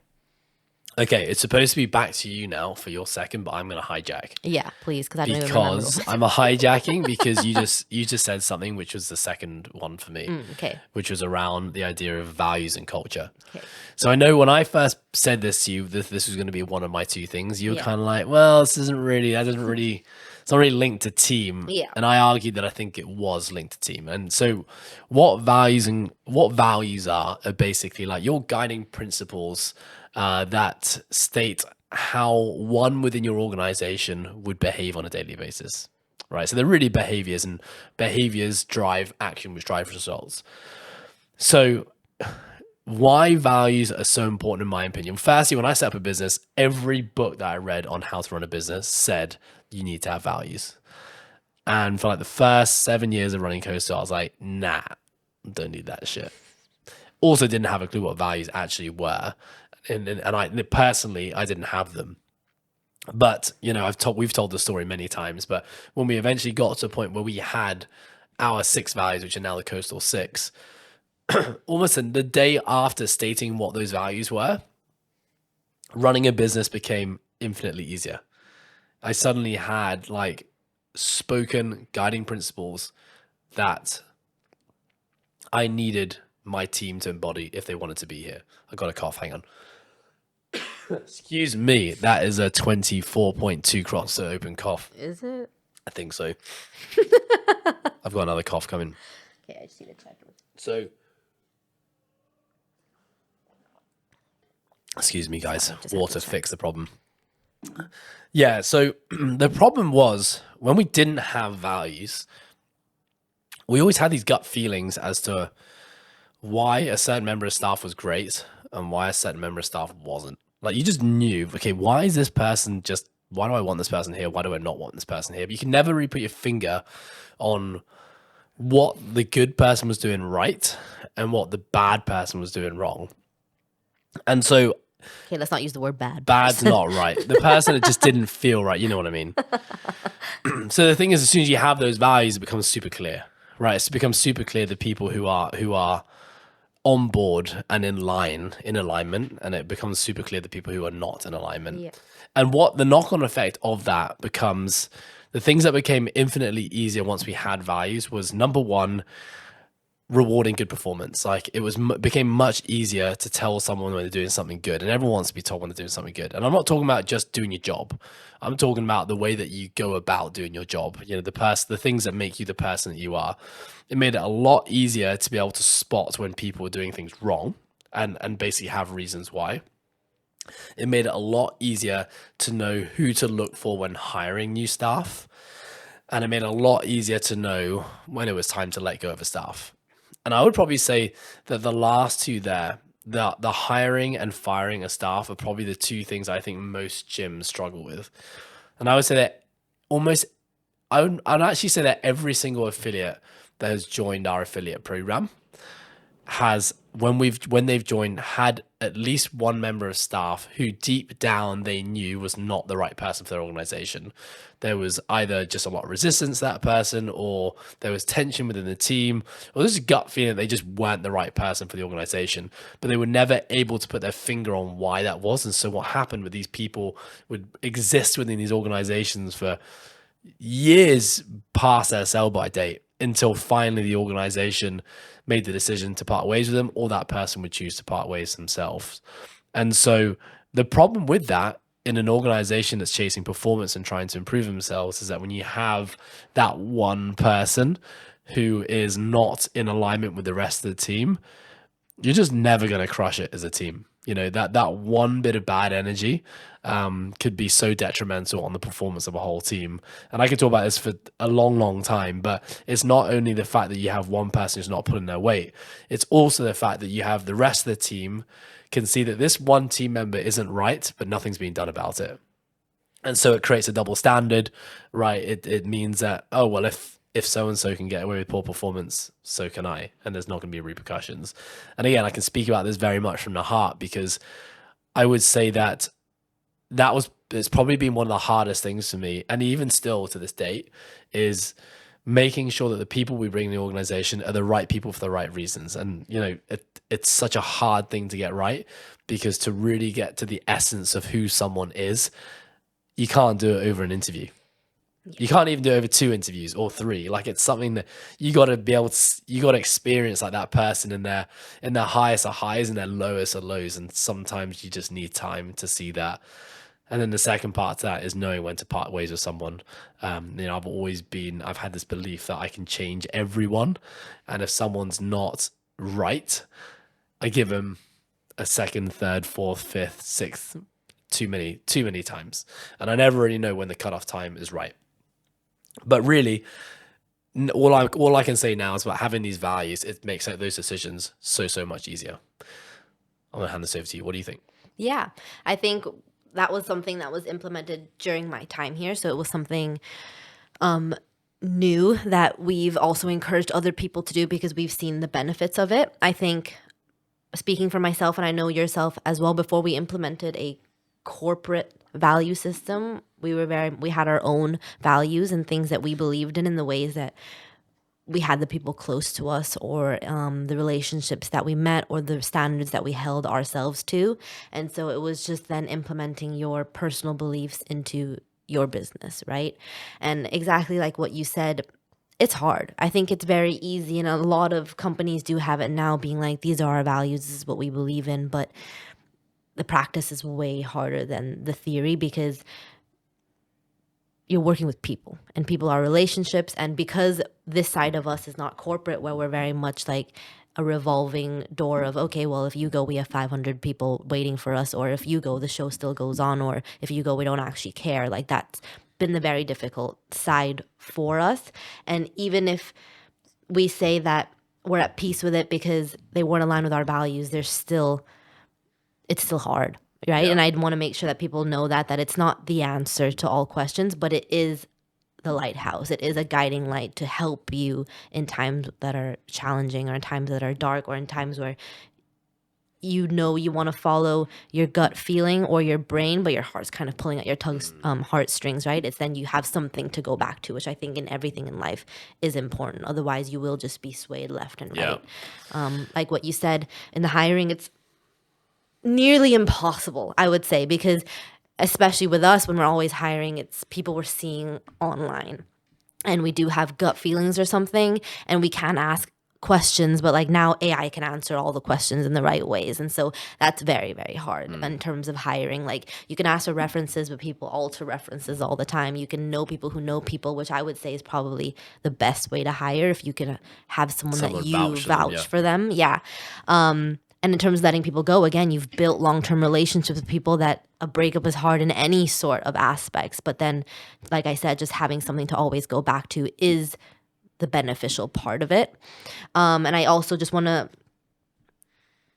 Okay, it's supposed to be back to you now for your second, but I'm going to hijack. Yeah, please, because I don't even remember. Because I'm a hijacking because you just said something, which was the second one for me. Okay. Which was around the idea of values and culture. Okay. So I know when I first said this to you, this was going to be one of my two things. You were kind of like, well, it's not really linked to team. Yeah. And I argued that I think it was linked to team. And so what values are basically like your guiding principles that state how one within your organization would behave on a daily basis, right? So they're really behaviors, and behaviors drive action, which drives results. So why values are so important in my opinion? Firstly, when I set up a business, every book that I read on how to run a business said you need to have values. And for like the first 7 years of running Coastal, I was like, nah, don't need that shit. Also didn't have a clue what values actually were. and I personally, I didn't have them. But, we've told the story many times, but when we eventually got to a point where we had our 6 values, which are now the Coastal 6, almost the day after stating what those values were, running a business became infinitely easier. I suddenly had like spoken guiding principles that I needed my team to embody if they wanted to be here. I got a cough, hang on. Excuse me, that is a 24.2 cross to open cough. Is it? I think so. I've got another cough coming. Okay, I just need to check. So, excuse me, guys. Water fix the problem. Yeah, so the problem was when we didn't have values, we always had these gut feelings as to why a certain member of staff was great and why a certain member of staff wasn't. Like, you just knew, okay, why is this person just, why do I want this person here? Why do I not want this person here? But you can never really put your finger on what the good person was doing right and what the bad person was doing wrong. And so, okay, let's not use the word bad. Bad's not right. The person that just didn't feel right. You know what I mean? So the thing is, as soon as you have those values, it becomes super clear, right? It becomes super clear the people who are on board and in alignment, and it becomes super clear the people who are not in alignment. Yeah. And what the knock-on effect of that becomes, the things that became infinitely easier once we had values was, number one, rewarding good performance. Like, it became much easier to tell someone when they're doing something good, and everyone wants to be told when they're doing something good. And I'm not talking about just doing your job. I'm talking about the way that you go about doing your job. The things that make you the person that you are. It made it a lot easier to be able to spot when people were doing things wrong and basically have reasons why. It made it a lot easier to know who to look for when hiring new staff. And it made it a lot easier to know when it was time to let go of a staff. And I would probably say that the last two there, the hiring and firing a staff, are probably the two things I think most gyms struggle with. And I would say that I'd actually say that every single affiliate that has joined our affiliate program has, when they've joined, had at least one member of staff who deep down they knew was not the right person for their organization. There was either just a lot of resistance to that person, or there was tension within the team, or there's a gut feeling they just weren't the right person for the organization, but they were never able to put their finger on why that was. And so what happened with these people would exist within these organizations for years past their sell-by date, until finally the organization made the decision to part ways with them, or that person would choose to part ways themselves. And so the problem with that in an organization that's chasing performance and trying to improve themselves is that when you have that one person who is not in alignment with the rest of the team, you're just never going to crush it as a team. That one bit of bad energy could be so detrimental on the performance of a whole team. And I could talk about this for a long, long time, but it's not only the fact that you have one person who's not pulling their weight, it's also the fact that you have the rest of the team can see that this one team member isn't right, but nothing's being done about it. And so it creates a double standard, right? It means that, oh, well, if so-and-so can get away with poor performance, so can I, and there's not going to be repercussions. And again, I can speak about this very much from the heart, because I would say that it's probably been one of the hardest things for me, and even still to this date, is making sure that the people we bring in the organization are the right people for the right reasons. And, it's such a hard thing to get right, because to really get to the essence of who someone is, you can't do it over an interview. You can't even do it over 2 interviews or 3. Like, it's something that you got to be able to, you got to experience like that person in their highest of highs and their lowest of lows. And sometimes you just need time to see that. And then the second part to that is knowing when to part ways with someone. I've had this belief that I can change everyone. And if someone's not right, I give them a second, third, fourth, fifth, sixth, too many times. And I never really know when the cutoff time is right. But really, all I can say now is about having these values, it makes those decisions so much easier. I'm going to hand this over to you. What do you think? Yeah, I think that was something that was implemented during my time here. So it was something new that we've also encouraged other people to do, because we've seen the benefits of it. I think speaking for myself, and I know yourself as well, before we implemented a corporate value system, we had our own values and things that we believed in the ways that we had the people close to us, or the relationships that we met, or the standards that we held ourselves to. And so it was just then implementing your personal beliefs into your business, right? And exactly like what you said, it's hard. I think it's very easy, and a lot of companies do have it now, being like, these are our values, this is what we believe in. But the practice is way harder than the theory, because you're working with people, and people are relationships. And because this side of us is not corporate, where we're very much like a revolving door of, okay, well, if you go, we have 500 people waiting for us, or if you go, the show still goes on, or if you go, we don't actually care. Like, that's been the very difficult side for us. And even if we say that we're at peace with it because they weren't aligned with our values, it's still hard. Right. Yeah. And I'd want to make sure that people know that it's not the answer to all questions, but it is the lighthouse. It is a guiding light to help you in times that are challenging, or in times that are dark, or in times where you want to follow your gut feeling or your brain, but your heart's kind of pulling at your heartstrings, right? It's then you have something to go back to, which I think in everything in life is important. Otherwise, you will just be swayed left and right. Yeah. Like what you said in the hiring, it's nearly impossible, I would say, because especially with us, when we're always hiring, it's people we're seeing online, and we do have gut feelings or something, and we can ask questions, but like now AI can answer all the questions in the right ways. And so that's very, very hard in terms of hiring. Like, you can ask for references, but people alter references all the time. You can know people who know people, which I would say is probably the best way to hire, if you can have someone that you vouch for them. Yeah. And in terms of letting people go, again, you've built long-term relationships with people that a breakup is hard in any sort of aspects. But then, like I said, just having something to always go back to is the beneficial part of it. And I also just want to,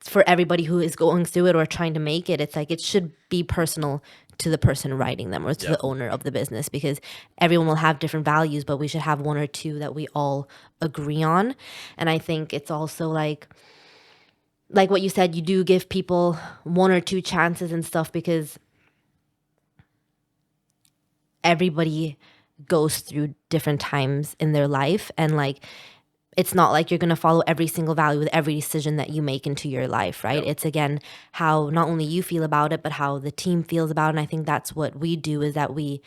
for everybody who is going through it or trying to make it, it's like it should be personal to the person writing them, or to the owner of the business, because everyone will have different values, but we should have one or two that we all agree on. And I think it's also like what you said, you do give people one or two chances and stuff, because everybody goes through different times in their life. And like, it's not like you're going to follow every single value with every decision that you make into your life, right? Yep. It's, again, how not only you feel about it, but how the team feels about it. And I think that's what we do, is that we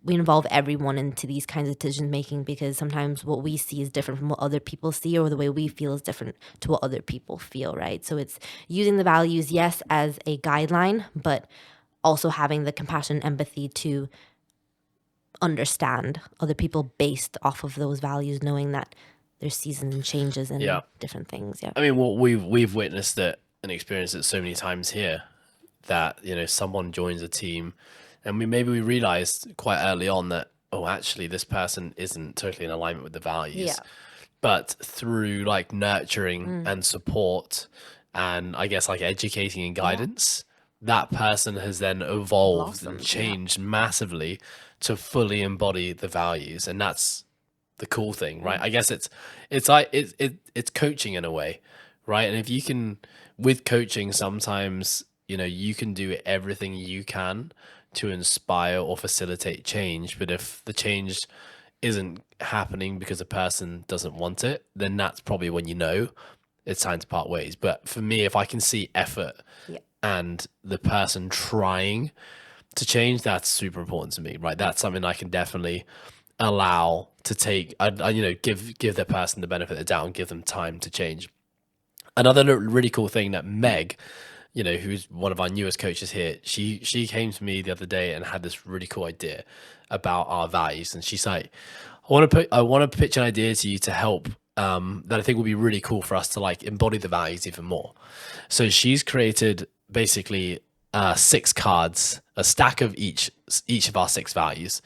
involve everyone into these kinds of decision making, because sometimes what we see is different from what other people see, or the way we feel is different to what other people feel, right? So it's using the values, yes, as a guideline, but also having the compassion and empathy to understand other people based off of those values, knowing that there's seasons and changes and different things. Yeah. I mean, well, we've witnessed it and experienced it so many times here, that, someone joins a team, and we realized quite early on that, oh, actually, this person isn't totally in alignment with the values. Yeah. But through like nurturing and support, and I guess like educating and guidance, that person has then evolved and changed massively to fully embody the values. And that's the cool thing, right? I guess it's like it's coaching in a way, right? And if you can, with coaching, sometimes you can do everything you can to inspire or facilitate change, but if the change isn't happening because a person doesn't want it, then that's probably when it's time to part ways. But for me, if I can see effort and the person trying to change, that's super important to me, right? That's something I can definitely allow to take, give the person the benefit of the doubt and give them time to change. Another really cool thing that Meg, who's one of our newest coaches here, she came to me the other day and had this really cool idea about our values. And she's like, I want to pitch an idea to you to help, that I think would be really cool for us to like embody the values even more. So she's created basically 6 cards, a stack of each of our 6 values.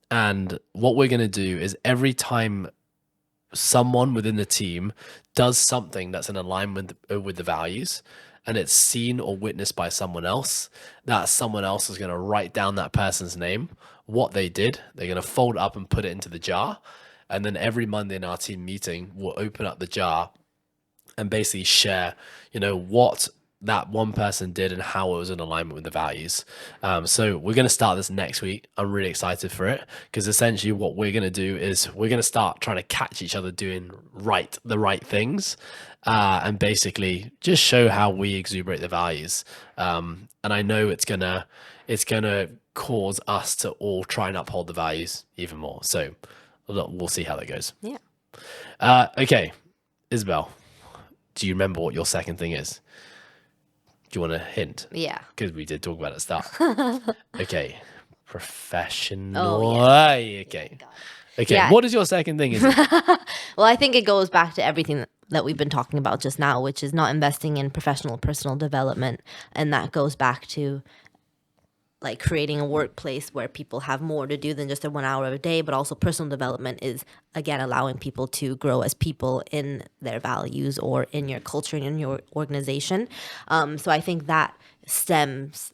And what we're going to do is, every time someone within the team does something that's in alignment with the values, and it's seen or witnessed by someone else, that someone else is going to write down that person's name, what they did. They're going to fold it up and put it into the jar. And then every Monday in our team meeting, we'll open up the jar and basically share, what that one person did and how it was in alignment with the values. So we're going to start this next week. I'm really excited for it because essentially what we're going to do is we're going to start trying to catch each other doing the right things, and basically just show how we exuberate the values. And I know it's gonna cause us to all try and uphold the values even more. So we'll see how that goes. Yeah. Okay, Isabel, do you remember what your second thing is? Do you want a hint? Yeah. Because we did talk about it at the start. Okay. Professional. Oh, yeah. Okay. Got Okay. Yeah. What is your second thing? Is it? Well, I think it goes back to everything that we've been talking about just now, which is not investing in professional personal development. And that goes back to like creating a workplace where people have more to do than just a 1 hour of a day, but also personal development is, again, allowing people to grow as people in their values or in your culture and in your organization. So I think that stems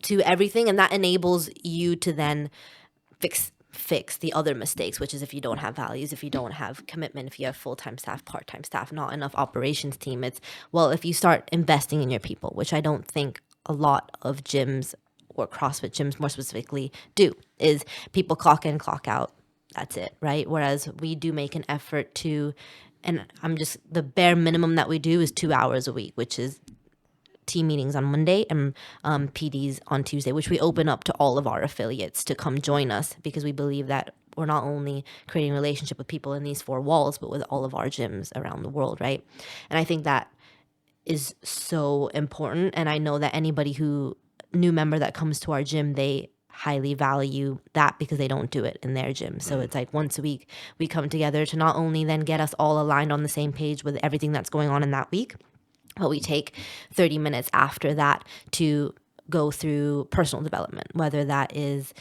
to everything, and that enables you to then fix the other mistakes, which is if you don't have values, if you don't have commitment, if you have full-time staff, part-time staff, not enough operations team. It's, well, if you start investing in your people, which I don't think a lot of gyms or CrossFit gyms more specifically do, is people clock in, clock out. That's it, right? Whereas we do make an effort to, and the bare minimum that we do is 2 hours a week, which is team meetings on Monday and PDs on Tuesday, which we open up to all of our affiliates to come join us because we believe that we're not only creating a relationship with people in these 4 walls, but with all of our gyms around the world, right? And I think that is so important. And I know that new member that comes to our gym, they highly value that because they don't do it in their gym. So it's like once a week we come together to not only then get us all aligned on the same page with everything that's going on in that week, but we take 30 minutes after that to go through personal development, whether that is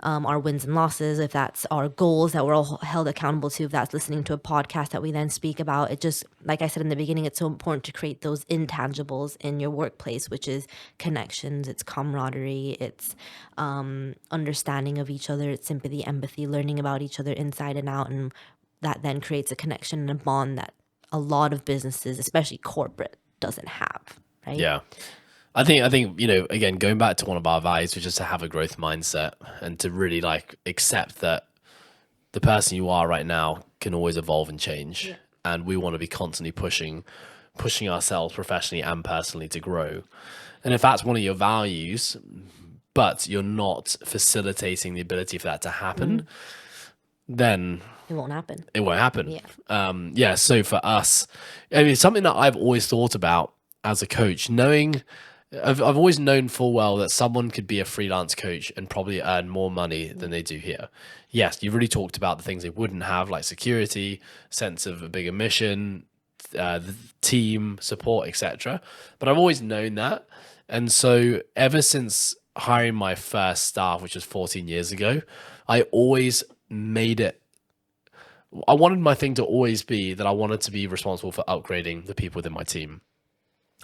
our wins and losses, if that's our goals that we're all held accountable to, if that's listening to a podcast that we then speak about. It just, like I said in the beginning, it's so important to create those intangibles in your workplace, which is connections, it's camaraderie, it's understanding of each other, it's sympathy, empathy, learning about each other inside and out. And that then creates a connection and a bond that a lot of businesses, especially corporate, doesn't have, right? Yeah. I think, again, going back to one of our values, which is to have a growth mindset and to really like accept that the person you are right now can always evolve and change. Yeah. And we want to be constantly pushing ourselves professionally and personally to grow. And if that's one of your values, but you're not facilitating the ability for that to happen, then it won't happen. It won't happen. Yeah. So for us, I mean, something that I've always thought about as a coach, I've always known full well that someone could be a freelance coach and probably earn more money than they do here. Yes, you've really talked about the things they wouldn't have, like security, sense of a bigger mission, the team support, etc. But I've always known that. And so ever since hiring my first staff, which was 14 years ago, I always I wanted my thing to always be that I wanted to be responsible for upgrading the people within my team.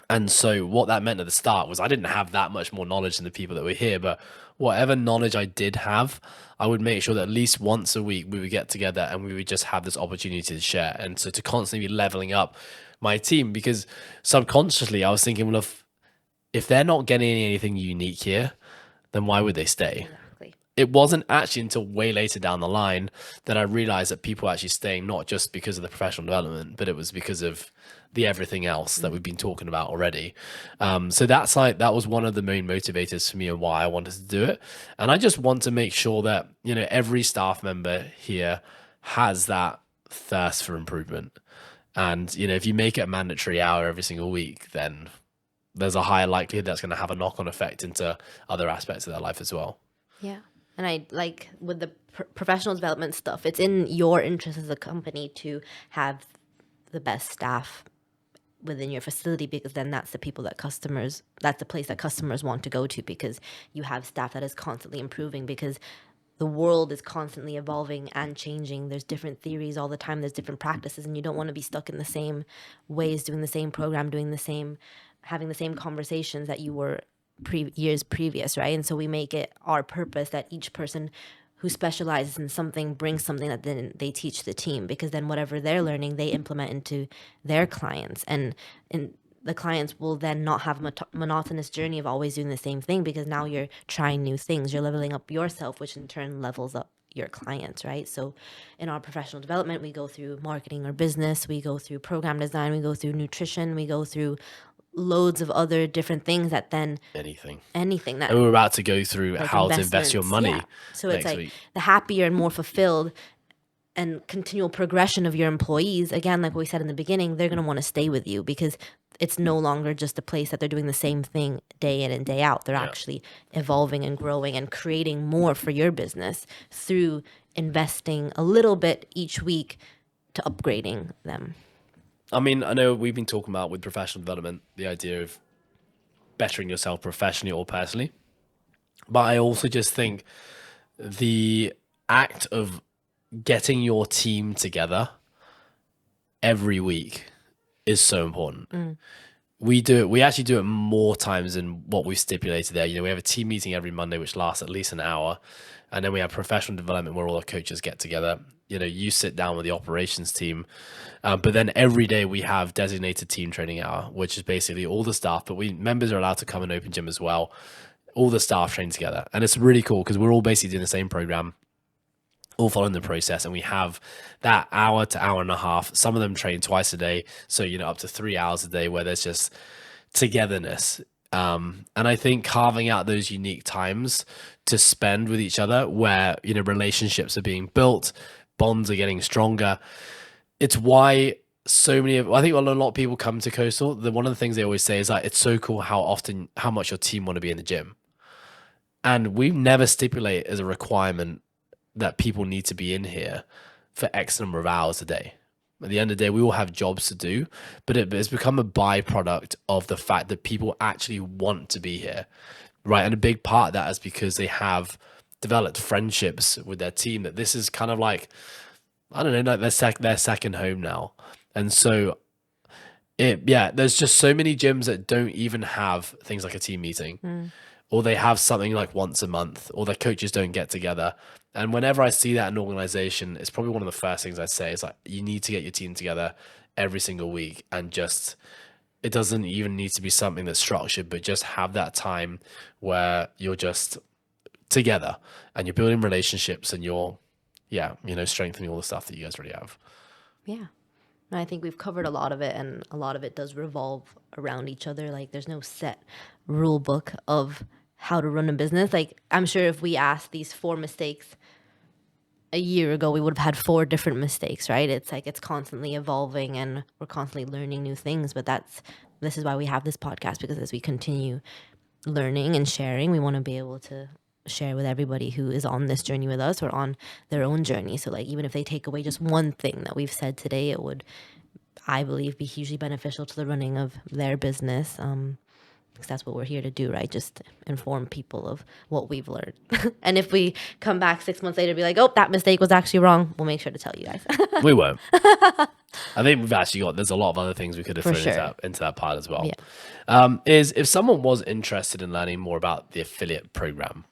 And so what that meant at the start was I didn't have that much more knowledge than the people that were here, but whatever knowledge I did have, I would make sure that at least once a week we would get together and we would just have this opportunity to share. And so to constantly be leveling up my team, because subconsciously I was thinking, well, if they're not getting anything unique here, then why would they stay? Exactly. It wasn't actually until way later down the line that I realized that people were actually staying not just because of the professional development, but it was because of the everything else that we've been talking about already. So that was one of the main motivators for me and why I wanted to do it. And I just want to make sure that, every staff member here has that thirst for improvement. And, if you make it a mandatory hour every single week, then there's a higher likelihood that's going to have a knock-on effect into other aspects of their life as well. Yeah. And I like with the professional development stuff, it's in your interest as a company to have the best staff within your facility, because then that's the place that customers want to go to, because you have staff that is constantly improving, because the world is constantly evolving and changing. There's different theories all the time. There's different practices, and you don't want to be stuck in the same ways, doing the same program, having the same conversations that you were years previous, right? And so we make it our purpose that each person who specializes in something brings something that then they teach the team, because then whatever they're learning, they implement into their clients. And the clients will then not have a monotonous journey of always doing the same thing, because now you're trying new things. You're leveling up yourself, which in turn levels up your clients, right? So in our professional development, we go through marketing or business, we go through program design, we go through nutrition, we go through loads of other different things that then anything that, and we're about to go through like how to invest your money. Yeah. So it's next like week. the happier and more fulfilled and continual progression of your employees, again, like we said in the beginning, they're going to want to stay with you, because it's no longer just a place that they're doing the same thing day in and day out. They're actually evolving and growing and creating more for your business through investing a little bit each week to upgrading them. I mean, I know we've been talking about with professional development, the idea of bettering yourself professionally or personally. But I also just think the act of getting your team together every week is so important. We actually do it more times than what we've stipulated there. You know, we have a team meeting every Monday, which lasts at least an hour. And then we have professional development where all the coaches get together. You know, you sit down with the operations team. But then every day we have designated team training hour, which is basically all the staff, but members are allowed to come and open gym as well. All the staff train together. And it's really cool because we're all basically doing the same program, all following the process. And we have that hour to hour and a half. Some of them train twice a day. So, you know, up to 3 hours a day where there's just togetherness. And I think carving out those unique times to spend with each other where, you know, relationships are being built, bonds are getting stronger. It's why I think a lot of people come to Coastal. One of the things they always say is like, it's so cool how much your team want to be in the gym. And we never stipulate as a requirement that people need to be in here for X number of hours a day. At the end of the day, we all have jobs to do, but it's become a byproduct of the fact that people actually want to be here, right? And a big part of that is because they have developed friendships with their team, that this is kind of like, I don't know, like their second home now. And so there's just so many gyms that don't even have things like a team meeting, or they have something like once a month, or their coaches don't get together. And whenever I see that in an organization, it's probably one of the first things I say is like, you need to get your team together every single week, and just, it doesn't even need to be something that's structured, but just have that time where you're just together and you're building relationships and you're, strengthening all the stuff that you guys already have. Yeah. And I think we've covered a lot of it, and a lot of it does revolve around each other. Like, there's no set rule book of how to run a business. Like, I'm sure if we asked these 4 mistakes a year ago, we would have had 4 different mistakes, right? It's like, it's constantly evolving and we're constantly learning new things. But this is why we have this podcast, because as we continue learning and sharing, we want to be able to share with everybody who is on this journey with us or on their own journey. So like, even if they take away just one thing that we've said today, it would, I believe, be hugely beneficial to the running of their business. Because that's what we're here to do, right? Just inform people of what we've learned. And if we come back 6 months later and be like, oh, that mistake was actually wrong, we'll make sure to tell you guys. We won't. I think we've actually there's a lot of other things we could have thrown into that part as well. Yeah. Is if someone was interested in learning more about the affiliate program,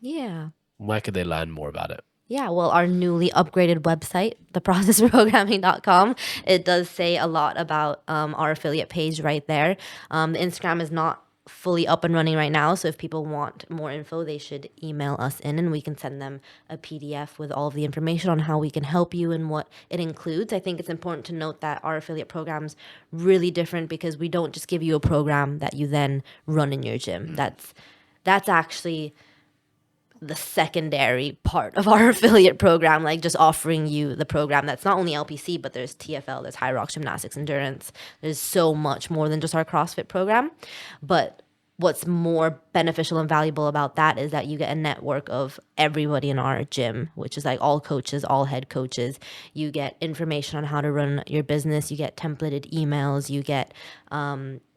where could they learn more about it? Yeah, well, our newly upgraded website, theprocessprogramming.com, it does say a lot about our affiliate page right there. The Instagram is not fully up and running right now, so if people want more info, they should email us in and we can send them a PDF with all of the information on how we can help you and what it includes. I think it's important to note that our affiliate program's really different, because we don't just give you a program that you then run in your gym. That's actually the secondary part of our affiliate program, like just offering you the program that's not only LPC, but there's TFL, there's High Rocks Gymnastics, Endurance. There's so much more than just our CrossFit program. But what's more beneficial and valuable about that is that you get a network of everybody in our gym, which is like all coaches, all head coaches. You get information on how to run your business. You get templated emails. You get,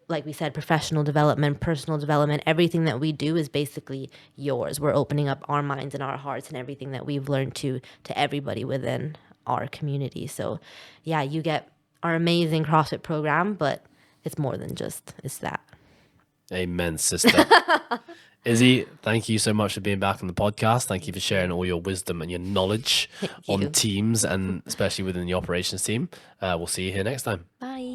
like we said, professional development, personal development. Everything that we do is basically yours. We're opening up our minds and our hearts and everything that we've learned to everybody within our community. So yeah, you get our amazing CrossFit program, but it's more than just that. Amen, sister. Izzy, thank you so much for being back on the podcast. Thank you for sharing all your wisdom and your knowledge on teams, and especially within the operations team. We'll see you here next time. Bye.